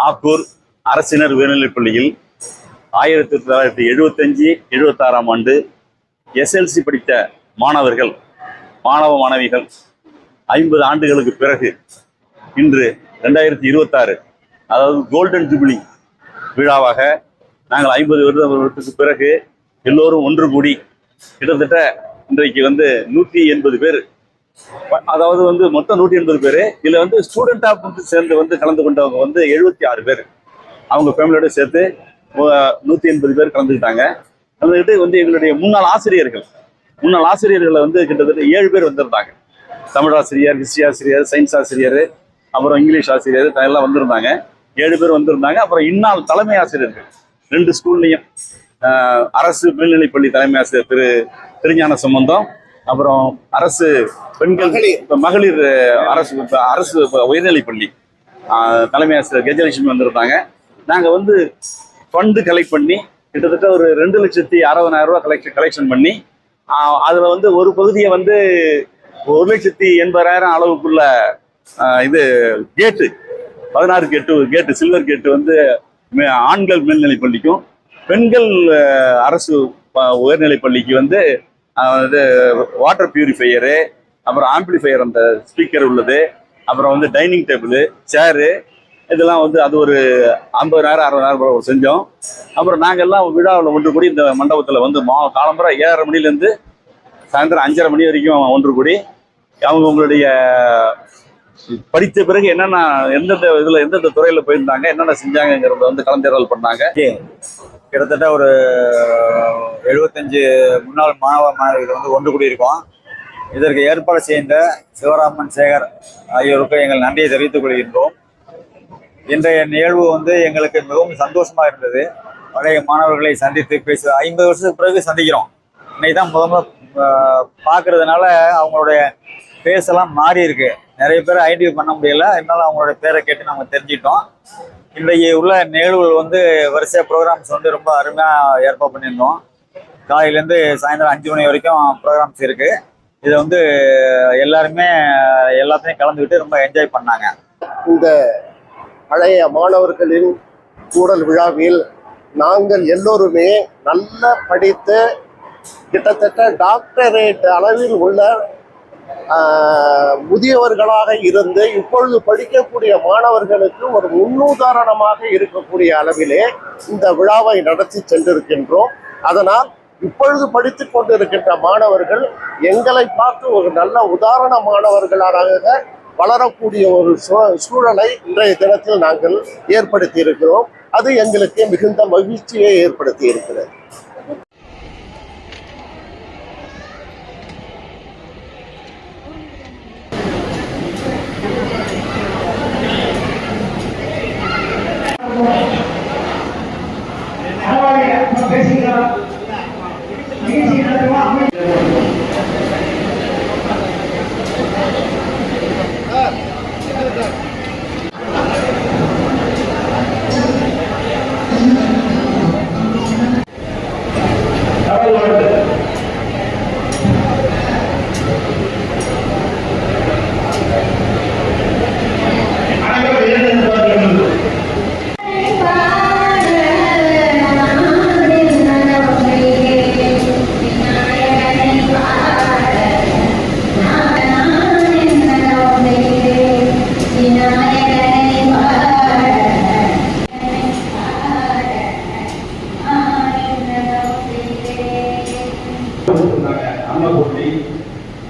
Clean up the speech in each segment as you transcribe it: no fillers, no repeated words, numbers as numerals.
ஆக்கூர் அரசினர் உயர்நிலைப் பள்ளியில் 1975-76ஆம் ஆண்டு எஸ்எல்சி படித்த மாணவ மாணவிகள் 50 ஆண்டுகளுக்கு பிறகு இன்று 2026 அதாவது கோல்டன் ஜூபிலி விழாவாக நாங்கள் 50 வருடத்துக்கு பிறகு எல்லோரும் ஒன்று கூடி கிட்டத்தட்ட இன்றைக்கு 180 பேர், அதாவது மொத்தம் 180 பேர். இதுல ஸ்டூடெண்டாக சேர்ந்து கலந்து கொண்டவங்க 76 பேர். அவங்க ஃபேமிலியோட சேர்த்து 180 பேர் கலந்துக்கிட்டாங்க. எங்களுடைய முன்னாள் ஆசிரியர்களை கிட்டத்தட்ட 7 பேர் வந்திருந்தாங்க. தமிழ் ஆசிரியர், ஹிஸ்டரி ஆசிரியர், சயின்ஸ் ஆசிரியர், அப்புறம் இங்கிலீஷ் ஆசிரியர் எல்லாம் வந்திருந்தாங்க. 7 பேர் வந்திருந்தாங்க. அப்புறம் இந்நாள் தலைமை ஆசிரியர்கள் 2 ஸ்கூல்லையும் அரசு மேல்நிலைப்பள்ளி தலைமை ஆசிரியர் திருஞான சம்பந்தம், அப்புறம் அரசு பெண்கள் மகளிர் அரசு உயர்நிலைப்பள்ளி தலைமை ஆசிரியர் கஜலட்சுமி வந்திருந்தாங்க. நாங்கள் ஃபண்டு கலெக்ட் பண்ணி கிட்டத்தட்ட ஒரு 2,60,000 ரூபா கலெக்ஷன் பண்ணி அதில் ஒரு பகுதியை 1,80,000 அளவுக்குள்ள இது கேட்டு 16 கேட்டு சில்வர் கேட்டு ஆண்கள் மேல்நிலைப் பள்ளிக்கும் பெண்கள் அரசு உயர்நிலைப் பள்ளிக்கு வாட்டர் பியூரிஃபையரு, அப்புறம் ஆம்பிளிஃபையர், அந்த ஸ்பீக்கர் உள்ளது, அப்புறம் டைனிங் டேபிள், சேரு, இதெல்லாம் அது ஒரு 50,000 60,000 செஞ்சோம். அப்புறம் நாங்கள் எல்லாம் விழாவில் ஒன்று கூடி இந்த மண்டபத்தில் காலம்பரம் 7:30 மணிலேருந்து சாயந்தரம் 5:30 மணி வரைக்கும் ஒன்று கூடி அவங்களுடைய படித்த பிறகு எந்தெந்த துறையில் போயிருந்தாங்க, என்னென்ன செஞ்சாங்கிறத கலந்துரையாடல் பண்ணாங்க. கிட்டத்தட்ட ஒரு 75 முன்னாள் மாணவிகள் ஒன்று கூடியிருக்கோம். இதற்கு ஏற்பாடு செய்த சிவராமன், சேகர் ஆகியோருக்கு எங்கள் நன்றியை தெரிவித்துக் கொள்கின்றோம். இன்றைய நிகழ்வு எங்களுக்கு மிகவும் சந்தோஷமாக இருந்தது. பழைய மாணவர்களை சந்தித்து பேச 50 வருஷத்துக்கு பிறகு சந்திக்கிறோம். இன்னைக்கு தான் முதல்ல பார்க்கறதுனால அவங்களுடைய ஃபேஸ் எல்லாம் மாறி இருக்கு. நிறைய பேர் ஐடென்டிஃபை பண்ண முடியல, இருந்தாலும் அவங்களோட பேரை கேட்டு நம்ம தெரிஞ்சிட்டோம். இன்றைக்கு உள்ள நிகழ்வுகள் வரிசை ப்ரோக்ராம்ஸ் ரொம்ப அருமையாக ஏற்பாடு பண்ணியிருந்தோம். காலையிலேருந்து சாயந்தரம் 5 மணி வரைக்கும் ப்ரோக்ராம்ஸ் இருக்கு. இதை எல்லாருமே எல்லாத்தையும் கலந்துக்கிட்டு ரொம்ப என்ஜாய் பண்ணாங்க. இந்த பழைய மாணவர்களின் கூடல் விழாவில் நாங்கள் எல்லோருமே நல்ல படித்து கிட்டத்தட்ட டாக்டரேட் அளவில் உள்ள முதியவர்களாக இருந்து இப்பொழுது படிக்கக்கூடிய மாணவர்களுக்கு ஒரு முன்னுதாரணமாக இருக்கக்கூடிய அளவிலே இந்த விழாவை நடத்தி சென்றிருக்கின்றோம். அதனால் இப்பொழுது படித்துக் கொண்டிருக்கின்ற மாணவர்கள் எங்களை பார்த்து ஒரு நல்ல உதாரண மாணவர்களாக வளரக்கூடிய ஒரு சூழலை இன்றைய தினத்தில் நாங்கள் ஏற்படுத்தி இருக்கிறோம். அது எங்களுக்கு மிகுந்த மகிழ்ச்சியை ஏற்படுத்தி இருக்கிறது.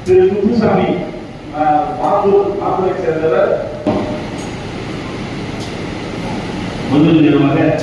திரு முத்துசாமி சேர்ந்தவர் முதல் நிறுவனர்